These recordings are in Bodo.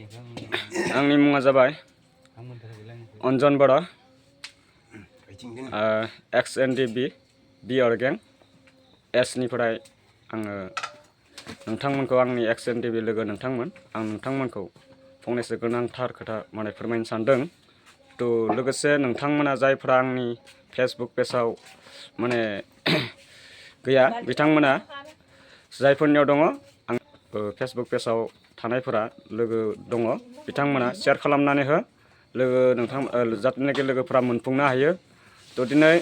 आंनि मुङा जाबाय अन्जन बर' XNDB बि अर्गें एस निफ्राय आङो नोंथांमोनखौ आंनि XNDB लोगो नोंथांमोन आं नोंथांमोनखौ फंनैसो गोनांथार खोथा माने फोरमायनो सानदों। तो लोगोसे नोंथांमोना जायफ्रा आंनि फेसबुक पेजाव माने गैया बिथांमोना जायफोरनियाव दङ आं फेसबुक पेजाव थानायफोरा लोगो दङ बिथांमोना शेयार खालामनानै हो लोगो नोंथां जाथनोखि लोगोफोरा मोनफुंनो हायो। तो दिनै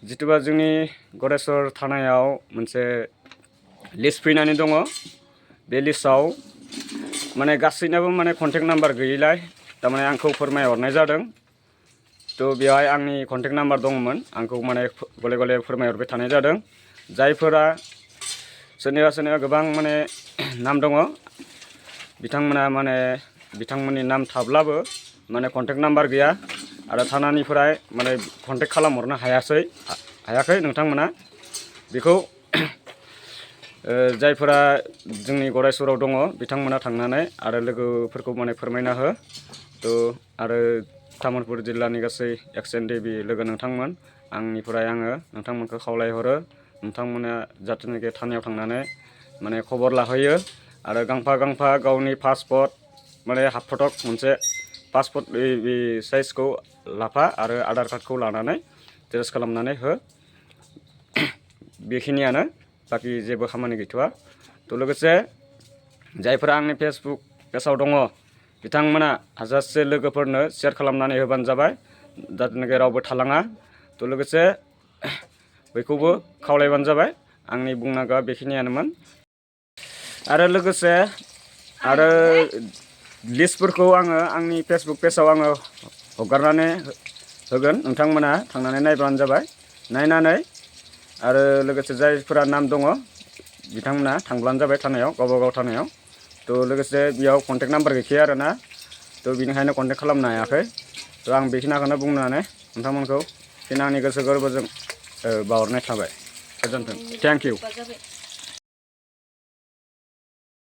जितुबा जोंनि गरेस्वर थानायाव मोनसे लिस्ट फैनानै दङ। बे लिस्टआव माने गासैनाबो माने कन्टेक्ट नाम्बार गैयैलाय तारमाने आंखौ फोरमायहरनाय जादों। तो बेवहाय आंनि कन्टेक्ट नाम्बार दङमोन आंखौ माने गले गले फोरमायहरबाय थानाय जादों। जायफोरा सोरनिबा गोबां माने नाम दङ बिथांमोना माने बिथांमोननि नाम थाब्लाबो माने कन्टेक्ट नाम्बार गैया आरो थानानिफ्राय माने कन्टेक्ट खालामहरनो हायाखै नोंथांमोना बेखौ जायफोरा जोंनि गरेस्वराव दङ बिथांमोना थांनानै आरो लोगोफोरखौ माने फोरमायना हो। तो आरो तामुलपुर जिल्लानि गासै XNDB लोगो नोंथांमोन आंनिफ्राय आङो नोंथांमोनखौ खावलायहरो नोंथांमोना जाथनोखि थानायाव थांनानै माने खबर लाहैयो आरो गांफा गावनि पासपर्ट माने हाफ फटक मोनसे पासपर्ट साइजखौ लाफा आरो आधार कार्डखौ लानानै जेरक्स खालामनानै हो। बेखिनियानो बाखि जेबो खामानि गैथ'आ। तो लोगोसे जायफोरा आंनि फेसबुक पेजाव दङ बिथांमोना हाजासे लोगोफोरनो शेयार खालामनानै होबानो जाबाय जाहाथे रावबो थालाङा। तो लोगोसे बयखौबो खावलायबानो जाबाय आंनि बुंनांगौआ बेखिनियानोमोन। आरो लोगोसे आरो लिस्टफोरखौ आङो आंनि फेसबुक पेजाव आङो हगारनानै होगोन नोंथांमोना थांनानै नायबानो जाबाय नायनानै आरो लोगोसे जायफोरा नाम दङ बिथांमोना थांब्लानो जाबाय थानायाव गावबा थानायाव। तो लोगोसे बेयाव कन्टेक्ट नाम्बार गैखाया आरो ना तो बिनिखायनो कन्टेक्ट खालामनो हायाखै। तो आं बेखिनिखौनो बुंनानै नोंथांमोनखौ फिन आंनि गोसो गोरबोजों बावहरनाय थाबाय। गोजोन्थों। Thank you.